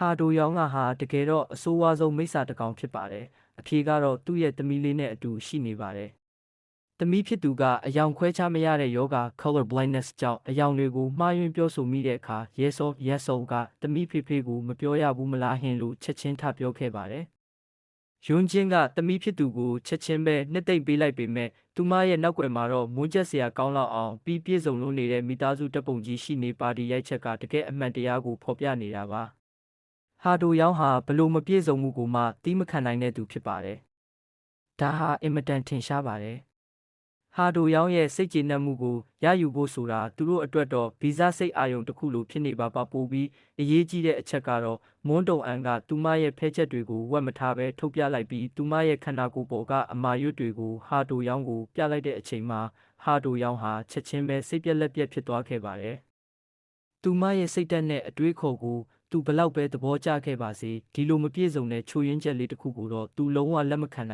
ဟာဒိုယောင်းကဟာတကယ်တော့အဆိုးဝါးဆုံးမိစ္ဆာတစ်ကောင်ဖြစ်ပါတယ်။အဖြေကတော့သူ့ရဲ့သမီးလေးနဲ့အတူရှိနေပါတယ်။သမီးဖြစ်သူကအယောင်ခွဲခြားမရတဲ့ယောဂ color blindness ကြောင့်အယောင်တွေကိုမှားယွင်းပြောဆိုမိတဲ့အခါ yes or yes or ကသမီးဖေဖေကိုမပြောရဘူးမလားဟင်လို့ချက်ချင်းထပြောခဲ့ပါတယ်။ယွန်းချင်းကသမီးဖြစ်သူကိုချက်ချင်းပဲနှစ်သိမ့်ပေးလိုက်ပေမဲ့သူမရဲ့နောက်ွယ်မှာတော့မွန်းချက်စရာကောင်းလောက်အောင်ပြီးပြည့်စုံလို့နေတဲ့မိသားစုတပ်ပုံကြီးရှိနေပါတီရိုက်ချက်ကတကယ်အမှန်တရားကိုဖော်ပြနေတာပါ။ဟာဒိုယောင်းဟာဘလို့မပြည့်စုံမှုကိုမှတီးမခံနိုင်တဲ့သူဖြစ်ပါတယ်။ဒါဟာအင်မတန်ထင်ရှားပါတယ်။ဟာဒိုယောင်းရဲ့စိတ်ကျေနပ်မှုကိုရယူဖို့ဆိုတာသူတို့အတွက်တော့ဗီဇစိတ်အာရုံတစ်ခုလိုဖြစ်နေပါပို့ပြီးအရေးကြီးတဲ့အချက်ကတော့မွန်းတုံအန်ကသူမရဲ့ဖဲချက်တွေကိုဝက်မထားပဲထုတ်ပြလိုက်ပြီးသူမရဲ့ခန္ဓာကိုယ်ပေါ်ကအမာရွတ်တွေကိုဟာဒိုယောင်းကိုပြလိုက်တဲ့အချိန်မှာဟာဒိုယောင်းဟာချက်ချင်းပဲစိတ်ပြက်လက်ပြက်ဖြစ်သွားခဲ့ပါတယ်။သူမရဲ့စိတ်ဓာတ်နဲ့အတွေးခေါ်ကိုသူဘလောက်ပဲသဘောကျခဲ့ပါစေဒီလိုမပြည့်စုံတဲ့ချိုးယွင်းချက်လေးတစ်ခုကိုတော့သူလုံးဝလက်မခံနိုင်